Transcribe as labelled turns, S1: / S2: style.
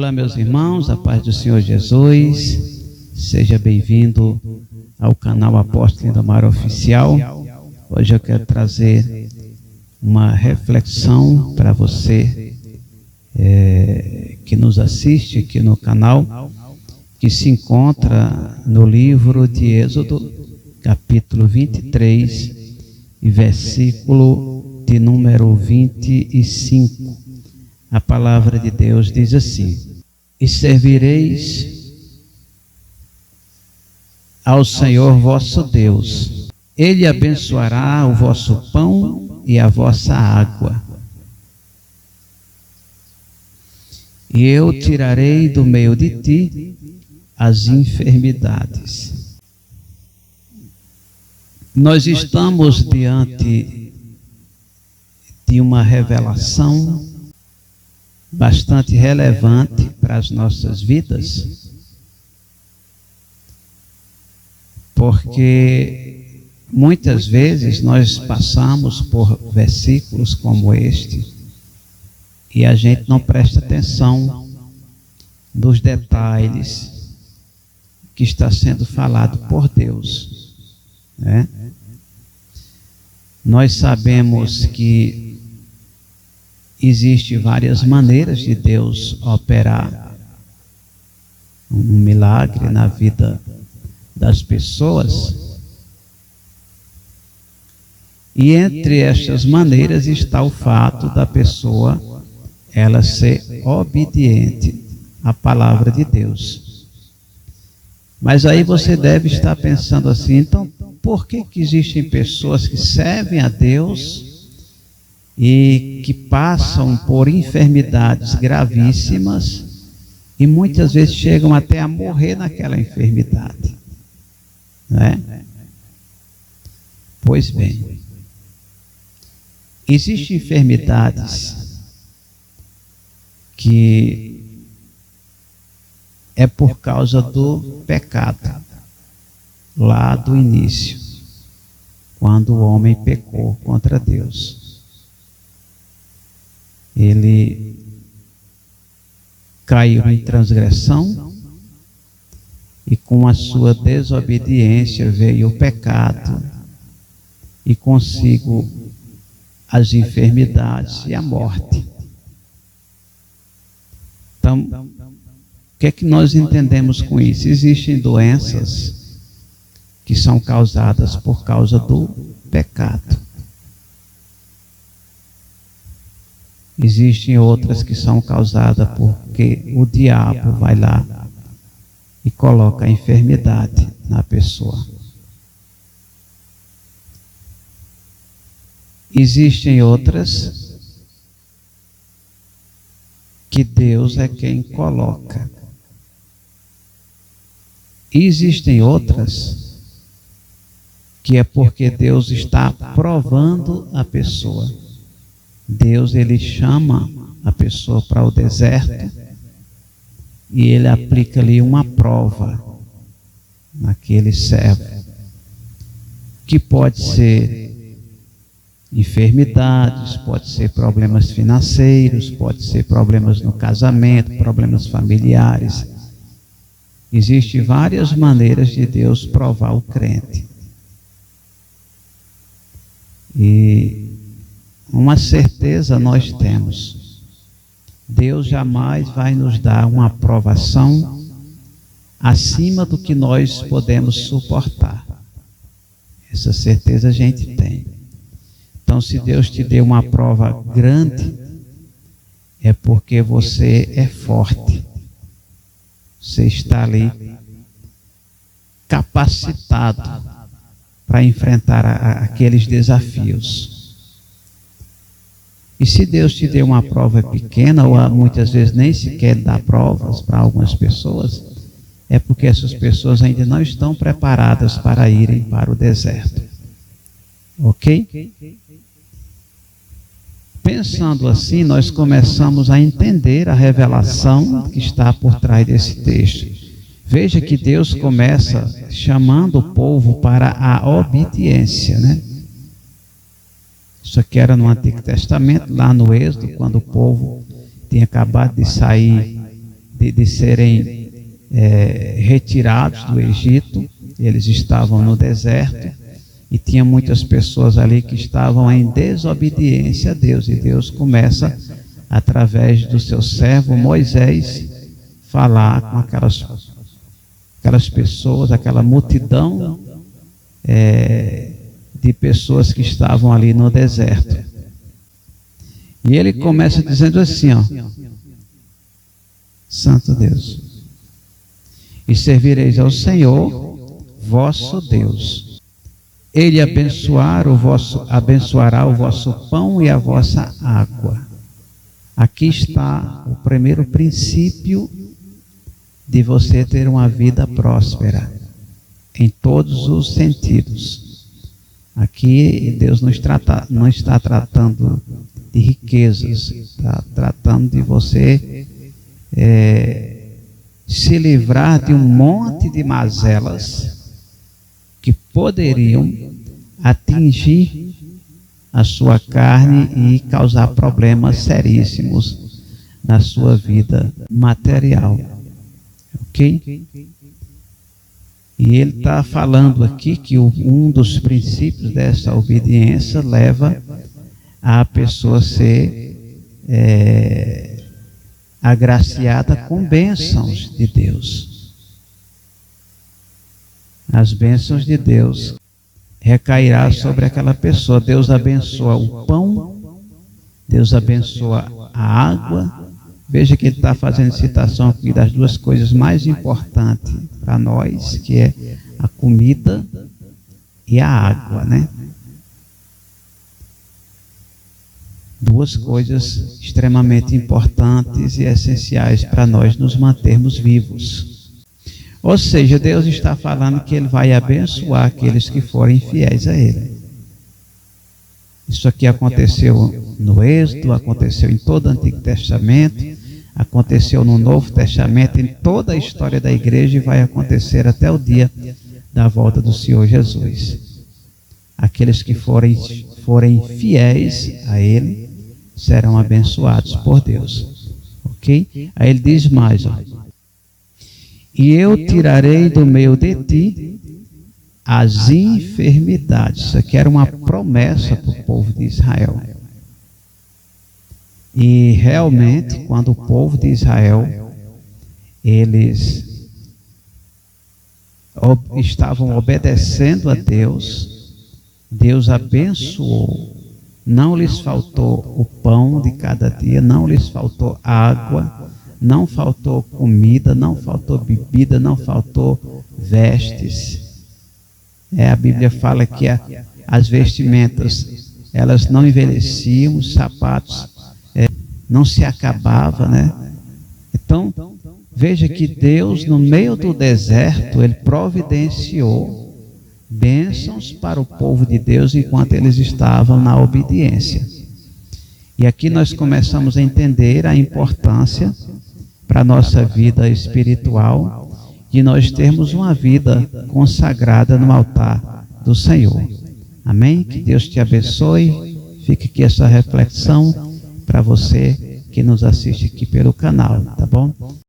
S1: Olá, meus irmãos, a paz do Senhor Jesus. Seja bem-vindo ao canal Apóstolo Lindomar Oficial. Hoje eu quero trazer uma reflexão para você que nos assiste aqui no canal, que se encontra no livro de Êxodo, capítulo 23, e versículo de número 25. A palavra de Deus diz assim: e servireis ao Senhor vosso Deus, Ele abençoará o vosso pão e a vossa água, e eu tirarei do meio de ti as enfermidades. Nós estamos diante de uma revelação bastante relevante para as nossas vidas, porque muitas vezes nós passamos por versículos como este e a gente não presta atenção nos detalhes que está sendo falado por Deus, né? Nós sabemos que existem várias maneiras de Deus operar um milagre na vida das pessoas, e entre estas maneiras está o fato da pessoa ela ser obediente à palavra de Deus. Mas aí você deve estar pensando assim: então por que existem pessoas que servem a Deus e que passam por enfermidades gravíssimas e muitas vezes chegam até a morrer naquela enfermidade, né? Pois bem, existem enfermidades que é por causa do pecado, lá do início, quando o homem pecou contra Deus. Ele caiu em transgressão e com a sua desobediência veio o pecado e consigo as enfermidades e a morte. Então, o que é que nós entendemos com isso? Existem doenças que são causadas por causa do pecado. Existem outras que são causadas porque o diabo vai lá e coloca a enfermidade na pessoa. Existem outras que Deus é quem coloca. E existem outras que é porque Deus está provando a pessoa. Deus, ele chama a pessoa para o deserto e ele aplica ali uma prova naquele servo, que pode ser enfermidades, pode ser problemas financeiros, pode ser problemas no casamento, problemas familiares. Existem várias maneiras de Deus provar o crente. E uma certeza nós temos: Deus jamais vai nos dar uma aprovação acima do que nós podemos suportar. Essa certeza a gente tem. Então, se Deus te deu uma prova grande, é porque você é forte. Você está ali capacitado para enfrentar aqueles desafios. E se Deus te deu uma prova pequena, ou muitas vezes nem sequer dá provas para algumas pessoas, é porque essas pessoas ainda não estão preparadas para irem para o deserto. Ok? Pensando assim, nós começamos a entender a revelação que está por trás desse texto. Veja que Deus começa chamando o povo para a obediência, né? Isso aqui era no Antigo Testamento, lá no Êxodo, quando o povo tinha acabado de sair de serem retirados do Egito. Eles estavam no deserto e tinha muitas pessoas ali que estavam em desobediência a Deus. E Deus começa, através do seu servo Moisés, falar com aquelas pessoas, aquela multidão de pessoas que estavam ali no deserto. E ele começa dizendo assim, ó: Santo Deus, e servireis ao Senhor vosso Deus. Ele abençoará o vosso pão e a vossa água. Aqui está o primeiro princípio de você ter uma vida próspera, em todos os sentidos. Aqui Deus não está tratando de riquezas, está tratando de você se livrar de um monte de mazelas que poderiam atingir a sua carne e causar problemas seríssimos na sua vida material. Ok? E ele está falando aqui que um dos princípios dessa obediência leva a pessoa ser agraciada com bênçãos de Deus. As bênçãos de Deus recairá sobre aquela pessoa. Deus abençoa o pão, Deus abençoa a água. Veja que ele está fazendo citação aqui das duas coisas mais importantes para nós, que é a comida e a água, né? Duas coisas extremamente importantes e essenciais para nós nos mantermos vivos. Ou seja, Deus está falando que Ele vai abençoar aqueles que forem fiéis a Ele. Isso aqui aconteceu no Êxodo, aconteceu em todo o Antigo Testamento, aconteceu no Novo Testamento, em toda a história da igreja, e vai acontecer até o dia da volta do Senhor Jesus. Aqueles que forem fiéis a Ele serão abençoados por Deus. Ok? Aí ele diz mais, ó: e eu tirarei do meio de ti as enfermidades. Isso aqui era uma promessa para o povo de Israel. E realmente, quando o povo de Israel, eles estavam obedecendo a Deus, Deus abençoou. Não lhes faltou o pão de cada dia, não lhes faltou água, não faltou comida, não faltou bebida, não faltou vestes. A Bíblia fala que as vestimentas, elas não envelheciam, os sapatos não se acabavam, né? Então, veja que Deus, no meio do deserto, Ele providenciou bênçãos para o povo de Deus enquanto eles estavam na obediência. E aqui nós começamos a entender a importância para a nossa vida espiritual de nós termos uma vida consagrada no altar do Senhor. Amém? Que Deus te abençoe. Fica aqui essa reflexão para você que nos assiste aqui pelo canal, tá bom?